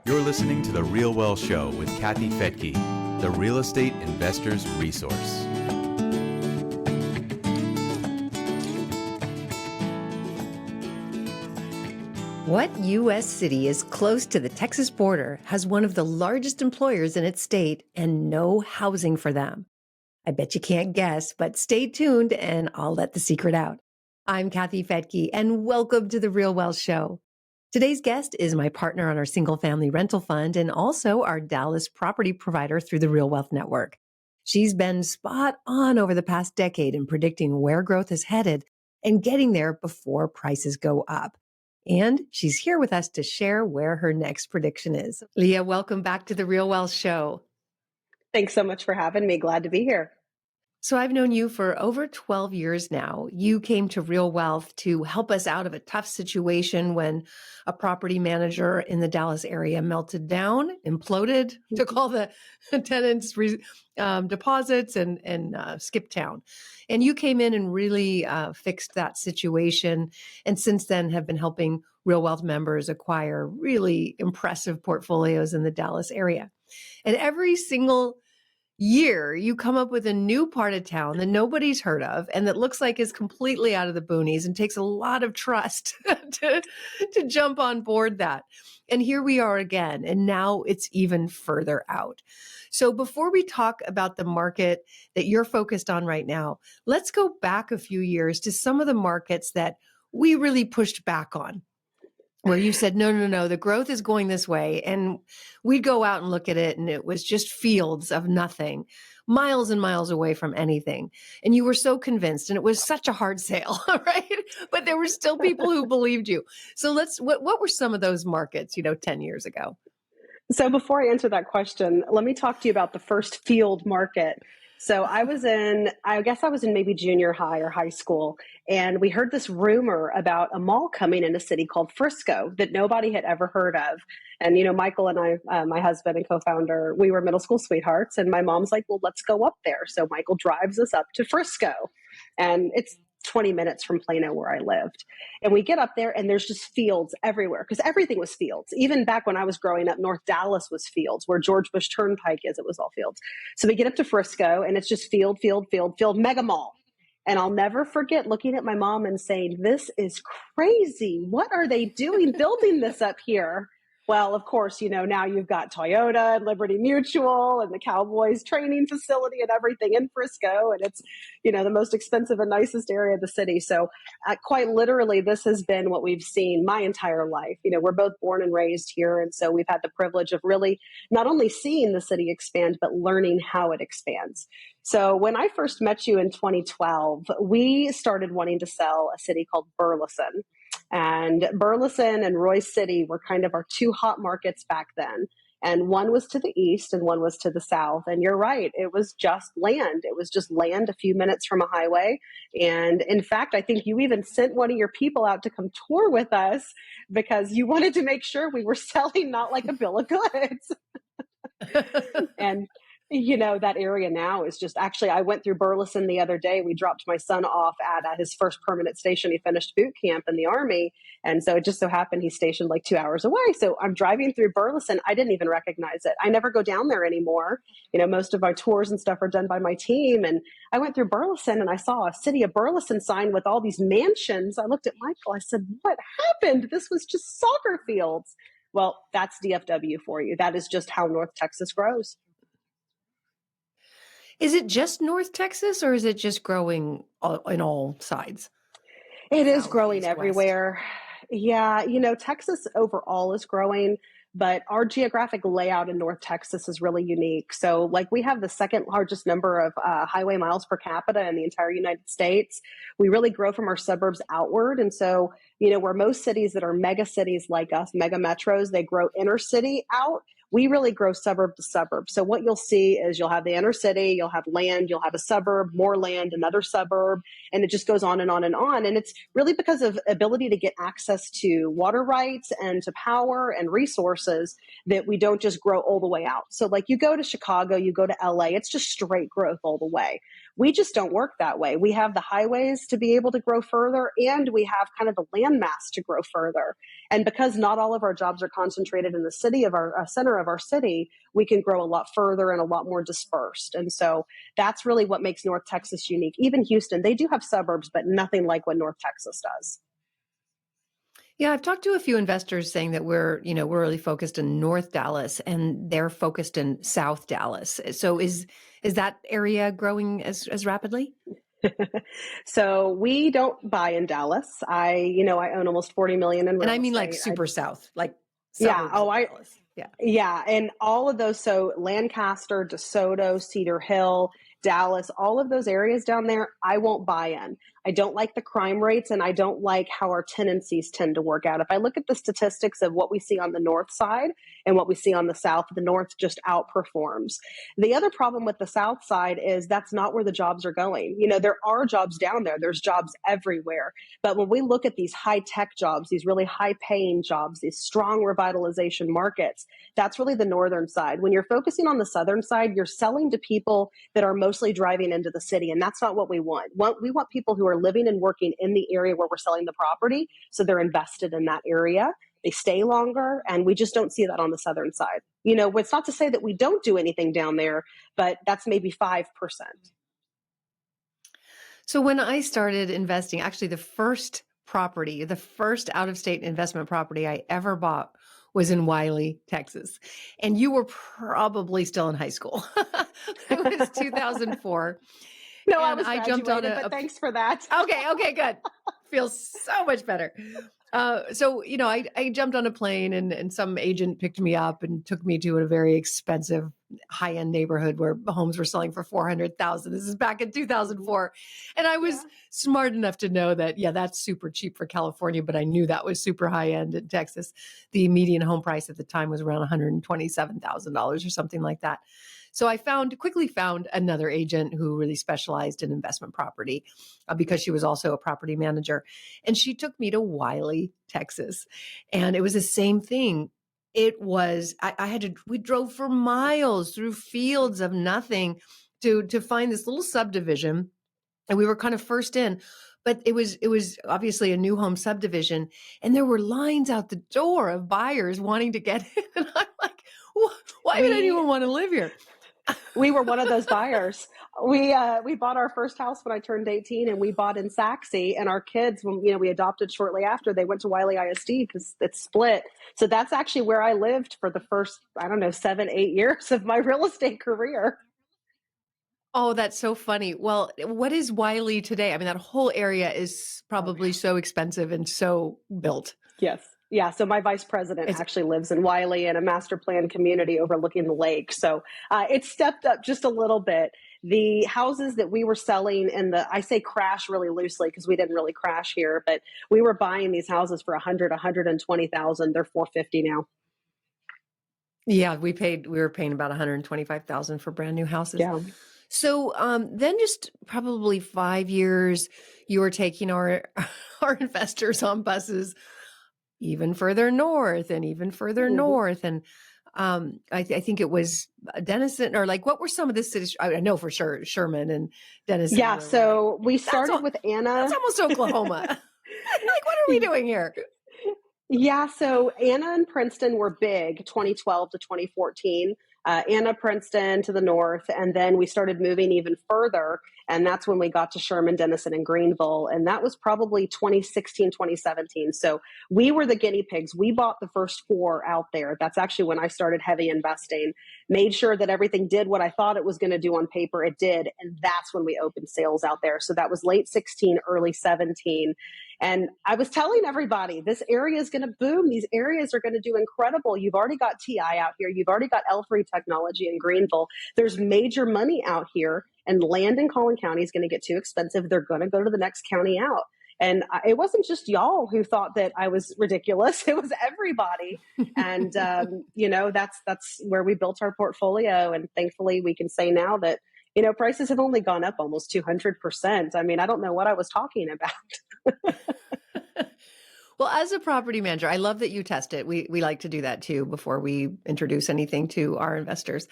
You're listening to The RealWealth Show with Kathy Fettke, the real estate investor's resource. What U.S. city is close to the Texas border, has one of the largest employers in its state, and no housing for them? I bet you can't guess, but stay tuned and I'll let the secret out. I'm Kathy Fettke, and welcome to The RealWealth Show. Today's guest is my partner on our single-family rental fund and also our Dallas property provider through the RealWealth Network. She's been spot on over the past decade in predicting where growth is headed and getting there before prices go up. And she's here with us to share where her next prediction is. Leah, welcome back to the RealWealth Show. Thanks so much for having me. Glad to be here. So I've known you for over 12 years now. You came to RealWealth to help us out of a tough situation when a property manager in the Dallas area melted down, imploded, took all the tenants' deposits and skipped town. And you came in and really fixed that situation. And since then have been helping RealWealth members acquire really impressive portfolios in the Dallas area. And every single year, you come up with a new part of town that nobody's heard of and that looks like is completely out of the boonies and takes a lot of trust to jump on board that. And here we are again, and now it's even further out. So before we talk about the market that you're focused on right now, let's go back a few years to some of the markets that we really pushed back on, where you said, no, the growth is going this way. And we'd go out and look at it, and it was just fields of nothing, miles and miles away from anything. And you were so convinced, and it was such a hard sale, right? But there were still people who believed you. So what were some of those markets, 10 years ago? So before I answer that question, let me talk to you about the first field market. So I guess I was in maybe junior high or high school, and we heard this rumor about a mall coming in a city called Frisco that nobody had ever heard of. And, Michael and I, my husband and co-founder, we were middle school sweethearts, and my mom's like, well, let's go up there. So Michael drives us up to Frisco, and it's 20 minutes from Plano where I lived. And we get up there and there's just fields everywhere because everything was fields. Even back when I was growing up, North Dallas was fields. Where George Bush Turnpike is, it was all fields. So we get up to Frisco and it's just field, mega mall. And I'll never forget looking at my mom and saying, this is crazy. What are they doing building this up here? Well, of course, now you've got Toyota and Liberty Mutual and the Cowboys training facility and everything in Frisco. And it's, the most expensive and nicest area of the city. So quite literally, this has been what we've seen my entire life. We're both born and raised here. And so we've had the privilege of really not only seeing the city expand, but learning how it expands. So when I first met you in 2012, we started wanting to sell a city called Burleson. And Burleson and Royce City were kind of our two hot markets back then. And one was to the east and one was to the south. And you're right, it was just land. It was just land a few minutes from a highway. And in fact, I think you even sent one of your people out to come tour with us because you wanted to make sure we were selling not like a bill of goods. And that area now is just, actually, I went through Burleson the other day. We dropped my son off at his first permanent station. He finished boot camp in the Army. And so it just so happened he's stationed like 2 hours away. So I'm driving through Burleson. I didn't even recognize it. I never go down there anymore. Most of my tours and stuff are done by my team. And I went through Burleson and I saw a City of Burleson sign with all these mansions. I looked at Michael. I said, what happened? This was just soccer fields. Well, that's DFW for you. That is just how North Texas grows. Is it just North Texas or is it just growing in all sides? It is growing everywhere. Yeah, Texas overall is growing, but our geographic layout in North Texas is really unique. So we have the second largest number of highway miles per capita in the entire United States. We really grow from our suburbs outward. And so, where most cities that are mega cities like us, mega metros, they grow inner city out. We really grow suburb to suburb. So what you'll see is you'll have the inner city, you'll have land, you'll have a suburb, more land, another suburb, and it just goes on and on and on. And it's really because of ability to get access to water rights and to power and resources that we don't just grow all the way out. So you go to Chicago, you go to LA, it's just straight growth all the way. We just don't work that way. We have the highways to be able to grow further, and we have kind of the land mass to grow further. And because not all of our jobs are concentrated in the city of our center of our city, we can grow a lot further and a lot more dispersed. And so that's really what makes North Texas unique. Even Houston, they do have suburbs, but nothing like what North Texas does. Yeah, I've talked to a few investors saying that we're really focused in North Dallas and they're focused in South Dallas. So is that area growing as rapidly? So we don't buy in Dallas. I own almost 40 million in And real I mean like estate. super south, like Yeah. suburbs of Dallas. Yeah. Yeah. And all of those, so Lancaster, DeSoto, Cedar Hill, Dallas, all of those areas down there, I won't buy in. I don't like the crime rates, and I don't like how our tenancies tend to work out. If I look at the statistics of what we see on the north side and what we see on the south, the north just outperforms. The other problem with the south side is that's not where the jobs are going. There are jobs down there. There's jobs everywhere. But when we look at these high tech jobs, these really high paying jobs, these strong revitalization markets, that's really the northern side. When you're focusing on the southern side, you're selling to people that are mostly driving into the city. And that's not what we want. We want people who are living and working in the area where we're selling the property. So they're invested in that area. They stay longer. And we just don't see that on the southern side. It's not to say that we don't do anything down there, but that's maybe 5%. So when I started investing, actually the first out of state investment property I ever bought was in Wiley, Texas. And you were probably still in high school. It was 2004. No, I And was I graduated, jumped on but thanks for that. Okay, good. Feels so much better. I jumped on a plane and some agent picked me up and took me to a very expensive high-end neighborhood where homes were selling for $400,000. This is back in 2004. And I was smart enough to know that, that's super cheap for California, but I knew that was super high-end in Texas. The median home price at the time was around $127,000 or something like that. So I quickly found another agent who really specialized in investment property because she was also a property manager. And she took me to Wiley, Texas. And it was the same thing. It was, we drove for miles through fields of nothing to find this little subdivision. And we were kind of first in, but it was obviously a new home subdivision. And there were lines out the door of buyers wanting to get in. And I'm like, why would anyone want to live here? We were one of those buyers. We bought our first house when I turned 18, and we bought in Saxe. And our kids, when we adopted shortly after, they went to Wiley ISD because it's split. So that's actually where I lived for the first 7-8 years of my real estate career. Oh, that's so funny. Well, what is Wiley today? I mean, that whole area is probably so expensive and so built. Yes. Yeah. So my vice president actually lives in Wiley in a master plan community overlooking the lake. So it's stepped up just a little bit. The houses that we were selling I say crash really loosely because we didn't really crash here, but we were buying these houses for $120,000. They're $450 now. Yeah, we were paying about $125,000 for brand new houses. Yeah. So then just probably 5 years, you were taking our investors on buses even further north and even further north. And I think it was Denison, or like, what were some of the cities? I know for sure Sherman and Denison. Yeah. So we started with Anna. That's almost Oklahoma. Like, what are we doing here? Yeah. So Anna and Princeton were big 2012 to 2014. Anna, Princeton to the north. And then we started moving even further. And that's when we got to Sherman, Denison, and Greenville. And that was probably 2016, 2017. So we were the guinea pigs. We bought the first 4 out there. That's actually when I started heavy investing, made sure that everything did what I thought it was going to do on paper. It did. And that's when we opened sales out there. So that was late 16, early 17. And I was telling everybody, this area is going to boom. These areas are going to do incredible. You've already got TI out here. You've already got L3 technology in Greenville. There's major money out here, and land in Collin County is going to get too expensive. They're going to go to the next county out. And it wasn't just y'all who thought that I was ridiculous. It was everybody. And, that's where we built our portfolio. And thankfully, we can say now that, prices have only gone up almost 200%. I mean, I don't know what I was talking about. Well, as a property manager, I love that you test it. We like to do that too before we introduce anything to our investors.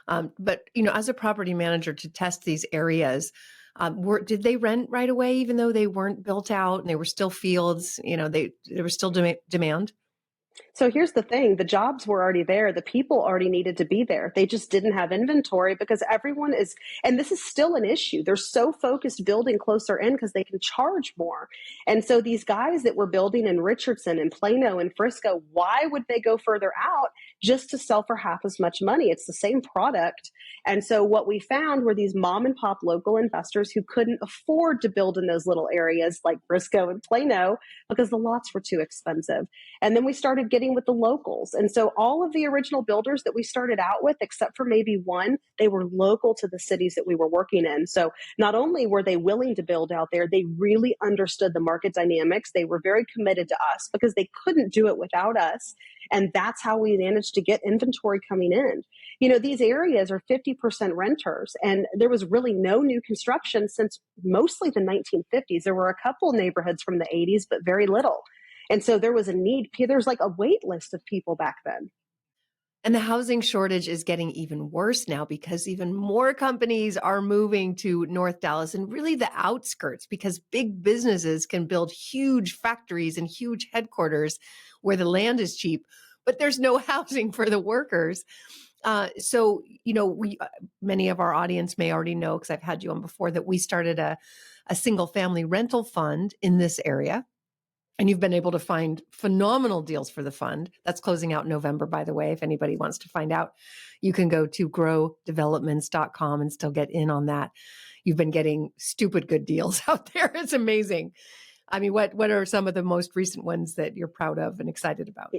But as a property manager, to test these areas, Did they rent right away, even though they weren't built out and they were still fields? There was still demand. So here's the thing, the jobs were already there. The people already needed to be there. They just didn't have inventory because everyone is, and this is still an issue. They're so focused building closer in because they can charge more. And so these guys that were building in Richardson and Plano and Frisco, why would they go further out just to sell for half as much money? It's the same product. And so what we found were these mom and pop local investors who couldn't afford to build in those little areas like Frisco and Plano because the lots were too expensive. And then we started getting with the locals. And so all of the original builders that we started out with, except for maybe one, they were local to the cities that we were working in. So not only were they willing to build out there, they really understood the market dynamics. They were very committed to us because they couldn't do it without us. And that's how we managed to get inventory coming in. These areas are 50% renters, and there was really no new construction since mostly the 1950s. There were a couple neighborhoods from the 80s, but very little. And so there was a need. There's like a wait list of people back then. And the housing shortage is getting even worse now because even more companies are moving to North Dallas and really the outskirts because big businesses can build huge factories and huge headquarters where the land is cheap, but there's no housing for the workers. Many of our audience may already know, because I've had you on before, that we started a single family rental fund in this area. And you've been able to find phenomenal deals for the fund. That's closing out in November, by the way. If anybody wants to find out, you can go to growdevelopments.com and still get in on that. You've been getting stupid good deals out there. It's amazing. I mean, what are some of the most recent ones that you're proud of and excited about?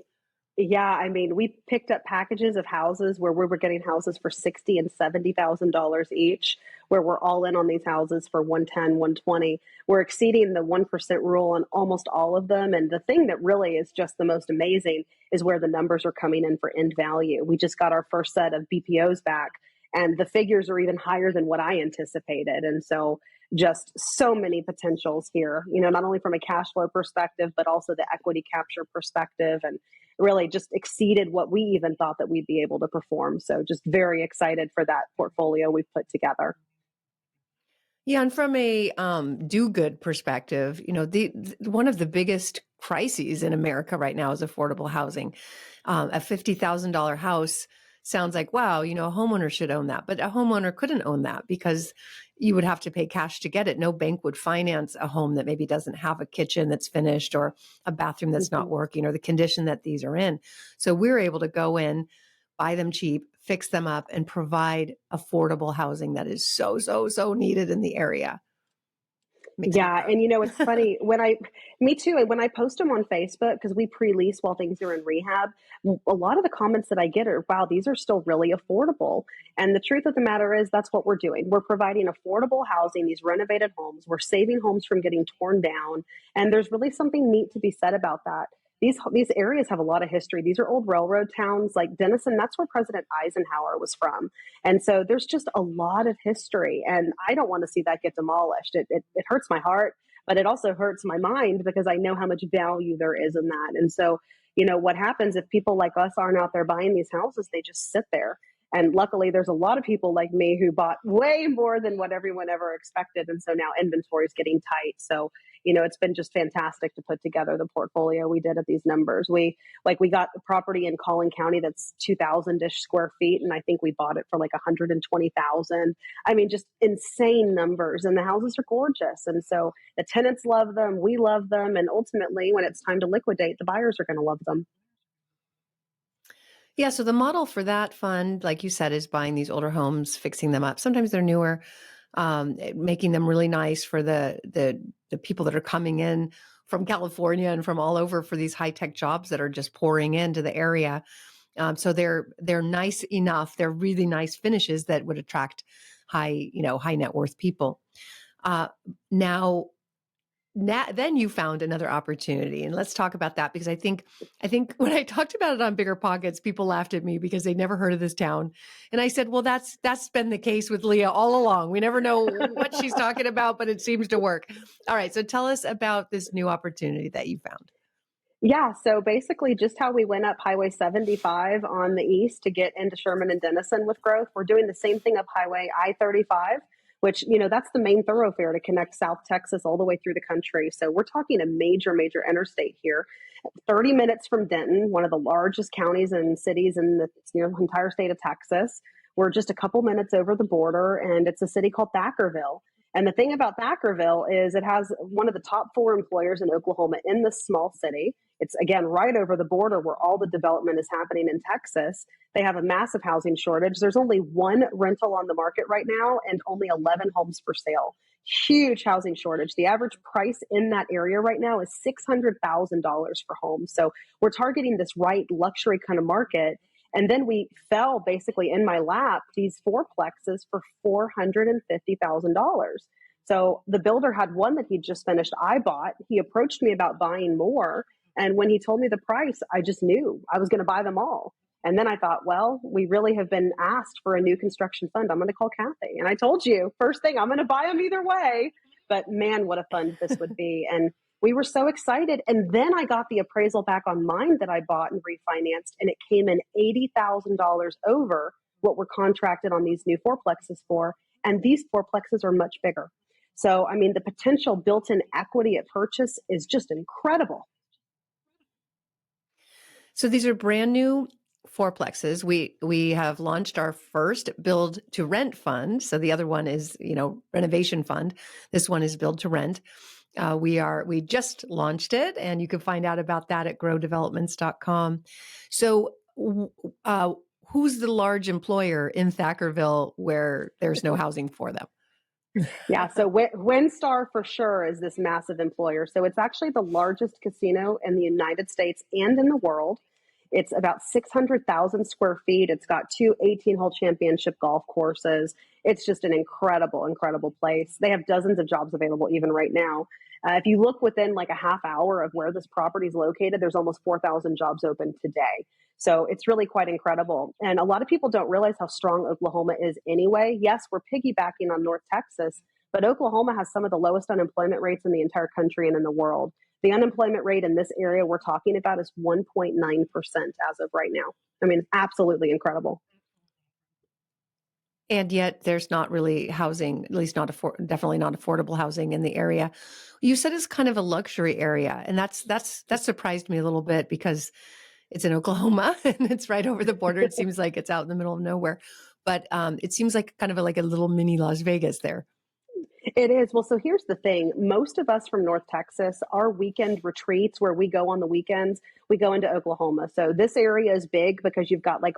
Yeah, we picked up packages of houses where we were getting houses for $60,000 and $70,000 each, where we're all in on these houses for 110, 120. We're exceeding the 1% rule on almost all of them. And the thing that really is just the most amazing is where the numbers are coming in for end value. We just got our first set of BPOs back, and the figures are even higher than what I anticipated. And so just so many potentials here, not only from a cash flow perspective, but also the equity capture perspective, and really just exceeded what we even thought that we'd be able to perform. So just very excited for that portfolio we've put together. Yeah, and from a do-good perspective, one of the biggest crises in America right now is affordable housing. A $50,000 house sounds like, wow, a homeowner should own that. But a homeowner couldn't own that because you would have to pay cash to get it. No bank would finance a home that maybe doesn't have a kitchen that's finished or a bathroom that's not working or the condition that these are in. So we're able to go in, buy them cheap, fix them up, and provide affordable housing that is so, so, so needed in the area. Yeah. And it's funny me too, when I post them on Facebook, because we pre-lease while things are in rehab, a lot of the comments that I get are, wow, these are still really affordable. And the truth of the matter is that's what we're doing. We're providing affordable housing, these renovated homes. We're saving homes from getting torn down. And there's really something neat to be said about that. These areas have a lot of history. These are old railroad towns like Denison. That's where President Eisenhower was from. And so there's just a lot of history. And I don't want to see that get demolished. It hurts my heart, but it also hurts my mind because I know how much value there is in that. And so, what happens if people like us aren't out there buying these houses, they just sit there. And luckily, there's a lot of people like me who bought way more than what everyone ever expected. And so now inventory is getting tight. So, it's been just fantastic to put together the portfolio we did at these numbers. We got the property in Collin County that's 2,000-ish square feet. And I think we bought it for like 120,000. Just insane numbers. And the houses are gorgeous. And so the tenants love them. We love them. And ultimately, when it's time to liquidate, the buyers are going to love them. Yeah, so the model for that fund, like you said, is buying these older homes, fixing them up. Sometimes they're newer, making them really nice for the people that are coming in from California and from all over for these high-tech jobs that are just pouring into the area. So they're nice enough. They're really nice finishes that would attract high net worth people. Then you found another opportunity, and let's talk about that, because I think when I talked about it on Bigger Pockets, people laughed at me because they'd never heard of this town, and I said, "Well, that's been the case with Leah all along. We never know what she's talking about, but it seems to work." All right, so tell us about this new opportunity that you found. Yeah, so basically just how we went up Highway 75 on the east to get into Sherman and Denison with growth, we're doing the same thing up Highway I-35. which, that's the main thoroughfare to connect South Texas all the way through the country. So we're talking a major, major interstate here. 30 minutes from Denton, one of the largest counties and cities in the entire state of Texas. We're just a couple minutes over the border, and it's a city called Thackerville. And the thing about Thackerville is it has one of the top 4 employers in Oklahoma in this small city. It's, again, right over the border where all the development is happening in Texas. They have a massive housing shortage. There's only one rental on the market right now and only 11 homes for sale. Huge housing shortage. The average price in that area right now is $600,000 for homes. So we're targeting this right luxury kind of market. And then we fell basically in my lap these fourplexes for $450,000. So the builder had one that he just finished. I bought. He approached me about buying more. And when he told me the price, I just knew I was going to buy them all. And then I thought, well, we really have been asked for a new construction fund. I'm going to call Kathy. And I told you, first thing, I'm going to buy them either way. But man, what a fund this would be. And we were so excited. And then I got the appraisal back on mine that I bought and refinanced, and it came in $80,000 over what we're contracted on these new fourplexes for. And these fourplexes are much bigger. So, I mean, the potential built-in equity at purchase is just incredible. So these are brand new fourplexes. We have launched our first build to rent fund. So the other one is, renovation fund. This one is build to rent. We just launched it, and you can find out about that at growdevelopments.com. So, who's the large employer in Thackerville where there's no housing for them? Yeah, so WinStar for sure is this massive employer. So it's actually the largest casino in the United States and in the world. It's about 600,000 square feet. It's got 2 18-hole championship golf courses. It's just an incredible, incredible place. They have dozens of jobs available even right now. If you look within like a half hour of where this property is located, there's almost 4,000 jobs open today. So it's really quite incredible. And a lot of people don't realize how strong Oklahoma is anyway. Yes, we're piggybacking on North Texas, but Oklahoma has some of the lowest unemployment rates in the entire country and in the world. The unemployment rate in this area we're talking about is 1.9% as of right now. I mean, it's absolutely incredible. And yet there's not really housing, at least definitely not affordable housing in the area. You said it's kind of a luxury area, and that surprised me a little bit because it's in Oklahoma and it's right over the border. It seems like it's out in the middle of nowhere, but it seems like kind of like a little mini Las Vegas there. It is. Well, so here's the thing. Most of us from North Texas, our weekend retreats where we go on the weekends, we go into Oklahoma. So this area is big because you've got like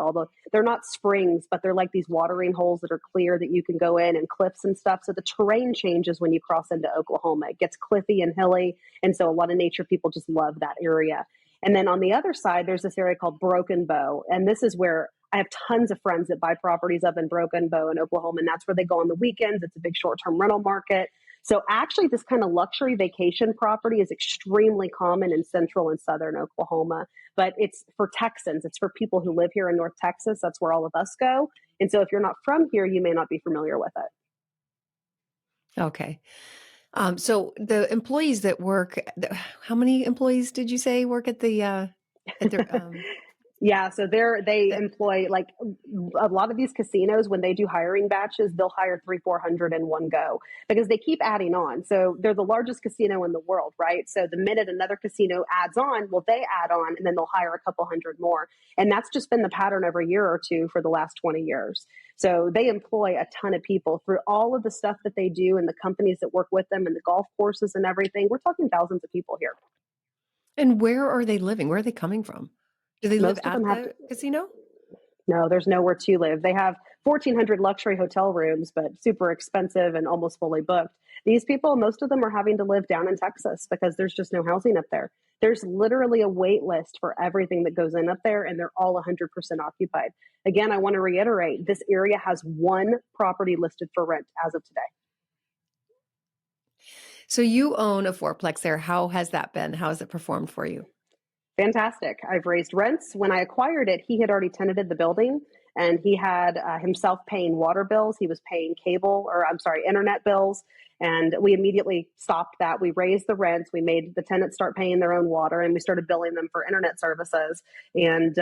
they're not springs, but they're like these watering holes that are clear that you can go in, and cliffs and stuff. So the terrain changes when you cross into Oklahoma. It gets cliffy and hilly. And so a lot of nature people just love that area. And then on the other side, there's this area called Broken Bow. And this is where I have tons of friends that buy properties up in Broken Bow in Oklahoma, and that's where they go on the weekends. It's a big short-term rental market. So actually, this kind of luxury vacation property is extremely common in central and southern Oklahoma. But it's for Texans. It's for people who live here in North Texas. That's where all of us go. And so if you're not from here, you may not be familiar with it. Okay. So the employees that work, how many employees did you say work at their, Yeah, so they employ, like a lot of these casinos, when they do hiring batches, they'll hire 300-400 in one go because they keep adding on. So they're the largest casino in the world, right? So the minute another casino adds on, well, they add on, and then they'll hire a couple hundred more. And that's just been the pattern every year or two for the last 20 years. So they employ a ton of people through all of the stuff that they do and the companies that work with them and the golf courses and everything. We're talking thousands of people here. And where are they living? Where are they coming from? Do they live at the casino? No, there's nowhere to live. They have 1,400 luxury hotel rooms, but super expensive and almost fully booked. These people, most of them are having to live down in Texas because there's just no housing up there. There's literally a wait list for everything that goes in up there, and they're all 100% occupied. Again, I want to reiterate, this area has one property listed for rent as of today. So you own a fourplex there. How has that been? How has it performed for you? Fantastic. I've raised rents. When I acquired it, he had already tenanted the building, and he had himself paying water bills. He was paying internet bills. And we immediately stopped that. We raised the rents. We made the tenants start paying their own water, and we started billing them for internet services. And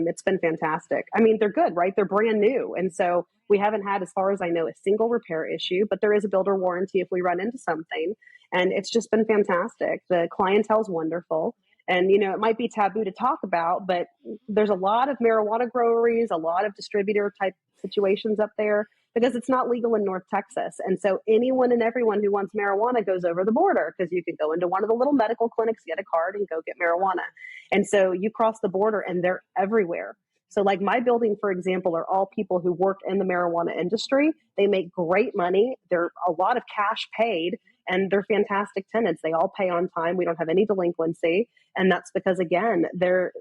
it's been fantastic. I mean, they're good, right? They're brand new. And so we haven't had, as far as I know, a single repair issue, but there is a builder warranty if we run into something. And it's just been fantastic. The clientele's wonderful. And, it might be taboo to talk about, but there's a lot of marijuana groweries, a lot of distributor type situations up there because it's not legal in North Texas. And so anyone and everyone who wants marijuana goes over the border because you can go into one of the little medical clinics, get a card, and go get marijuana. And so you cross the border and they're everywhere. So like my building, for example, are all people who work in the marijuana industry. They make great money. They're a lot of cash paid. And they're fantastic tenants. They all pay on time. We don't have any delinquency. And that's because, again, they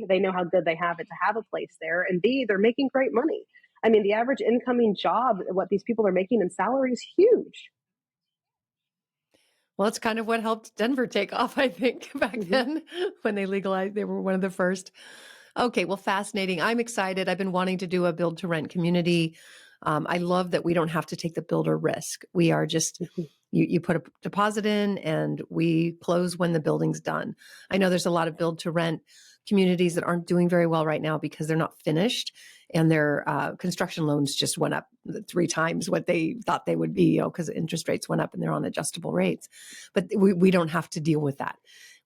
know how good they have it to have a place there. And B, they're making great money. I mean, the average incoming job, what these people are making in salary is huge. Well, it's kind of what helped Denver take off, I think, back then when they legalized. They were one of the first. Okay, well, fascinating. I'm excited. I've been wanting to do a build to rent community. I love that we don't have to take the builder risk. We are just, you put a deposit in and we close when the building's done. I know there's a lot of build to rent communities that aren't doing very well right now because they're not finished and their construction loans just went up 3 times what they thought they would be, because interest rates went up and they're on adjustable rates. But we don't have to deal with that.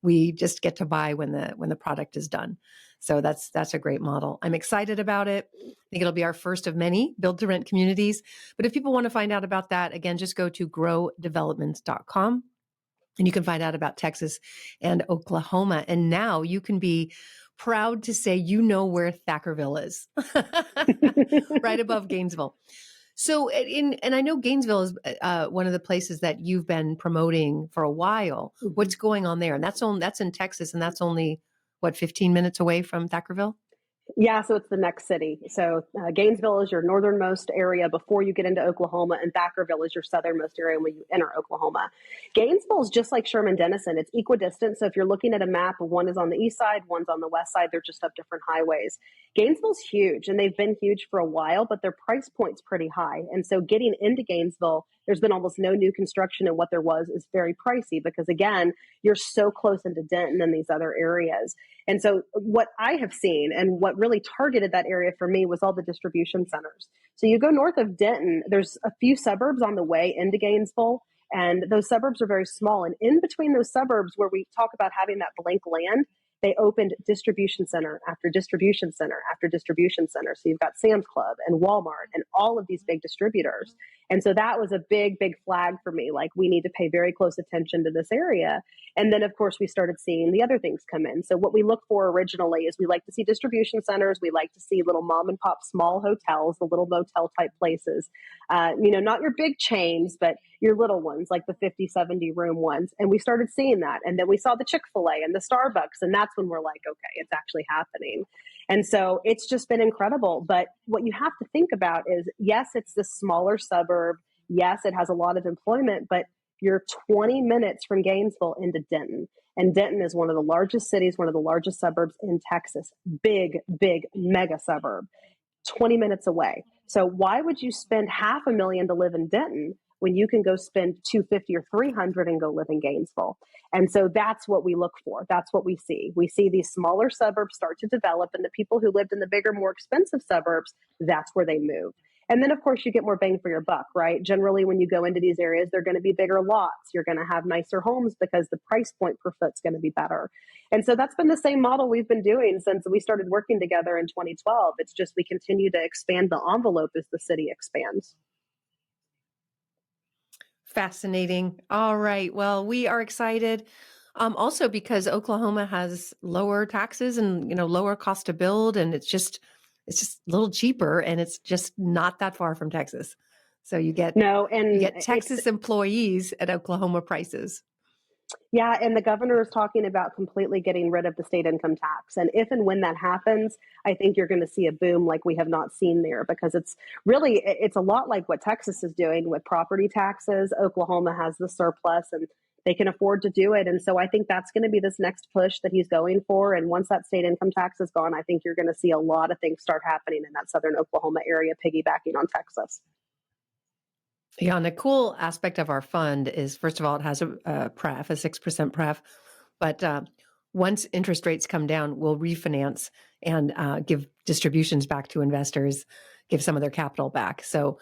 We just get to buy when the product is done. So that's a great model. I'm excited about it. I think it'll be our first of many build to rent communities. But if people want to find out about that, again, just go to growdevelopments.com and you can find out about Texas and Oklahoma. And now you can be proud to say where Thackerville is, right above Gainesville. So, and I know Gainesville is one of the places that you've been promoting for a while. What's going on there? And that's in Texas, and that's only 15 minutes away from Thackerville? Yeah, so it's the next city. So Gainesville is your northernmost area before you get into Oklahoma, and Thackerville is your southernmost area when you enter Oklahoma. Gainesville is just like Sherman-Denison. It's equidistant. So if you're looking at a map, one is on the east side, one's on the west side. They're just up different highways. Gainesville's huge, and they've been huge for a while, but their price point's pretty high. And so getting into Gainesville, there's been almost no new construction, and what there was is very pricey because, again, you're so close into Denton and these other areas. And so what I have seen and what really targeted that area for me was all the distribution centers. So you go north of Denton, there's a few suburbs on the way into Gainesville, and those suburbs are very small. And in between those suburbs where we talk about having that blank land, they opened distribution center after distribution center after distribution center. So you've got Sam's Club and Walmart and all of these big distributors. And so that was a big, big flag for me. Like, we need to pay very close attention to this area. And then, of course, we started seeing the other things come in. So what we look for originally is we like to see distribution centers. We like to see little mom and pop small hotels, the little motel type places. Not your big chains, but your little ones, like the 50, 70 room ones. And we started seeing that. And then we saw the Chick-fil-A and the Starbucks. And that's when we're like, okay, it's actually happening. And so it's just been incredible. But what you have to think about is, yes, it's this smaller suburb. Yes, it has a lot of employment, but you're 20 minutes from Gainesville into Denton. And Denton is one of the largest cities, one of the largest suburbs in Texas. Big, big, mega suburb, 20 minutes away. So why would you spend $500,000 to live in Denton when you can go spend $250 or $300 and go live in Gainesville? And so that's what we look for. That's what we see. We see these smaller suburbs start to develop, and the people who lived in the bigger, more expensive suburbs, that's where they move. And then, of course, you get more bang for your buck, right? Generally, when you go into these areas, they're going to be bigger lots. You're going to have nicer homes because the price point per foot's going to be better. And so that's been the same model we've been doing since we started working together in 2012. It's just we continue to expand the envelope as the city expands. Fascinating. All right. Well, we are excited. Also because Oklahoma has lower taxes and, lower cost to build, and it's just a little cheaper, and it's just not that far from Texas. So you get Texas employees at Oklahoma prices. Yeah, and the governor is talking about completely getting rid of the state income tax. And if and when that happens, I think you're going to see a boom like we have not seen there, because it's a lot like what Texas is doing with property taxes. Oklahoma has the surplus, and they can afford to do it. And so I think that's going to be this next push that he's going for. And once that state income tax is gone, I think you're going to see a lot of things start happening in that southern Oklahoma area, piggybacking on Texas. Yeah, and a cool aspect of our fund is, first of all, it has a pref, a 6% pref, but once interest rates come down, we'll refinance and give distributions back to investors, give some of their capital back. So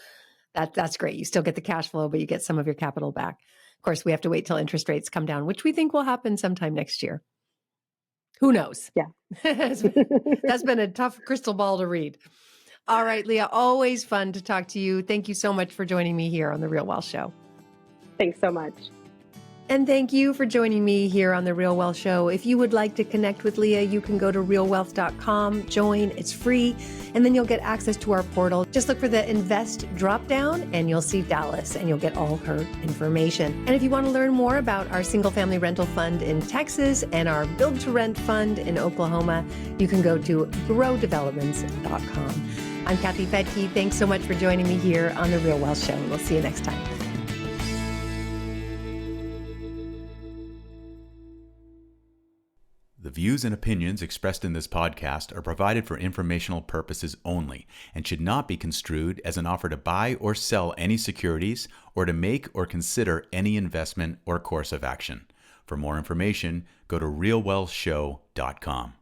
that's great. You still get the cash flow, but you get some of your capital back. Of course, we have to wait till interest rates come down, which we think will happen sometime next year. Who knows? Yeah. That's been a tough crystal ball to read. All right, Leah, always fun to talk to you. Thank you so much for joining me here on The Real Wealth Show. Thanks so much. And thank you for joining me here on The Real Wealth Show. If you would like to connect with Leah, you can go to realwealth.com, join, it's free, and then you'll get access to our portal. Just look for the Invest drop-down and you'll see Dallas and you'll get all her information. And if you want to learn more about our single-family rental fund in Texas and our build-to-rent fund in Oklahoma, you can go to growdevelopments.com. I'm Kathy Fedke. Thanks so much for joining me here on The Real Wealth Show. We'll see you next time. The views and opinions expressed in this podcast are provided for informational purposes only and should not be construed as an offer to buy or sell any securities or to make or consider any investment or course of action. For more information, go to realwealthshow.com.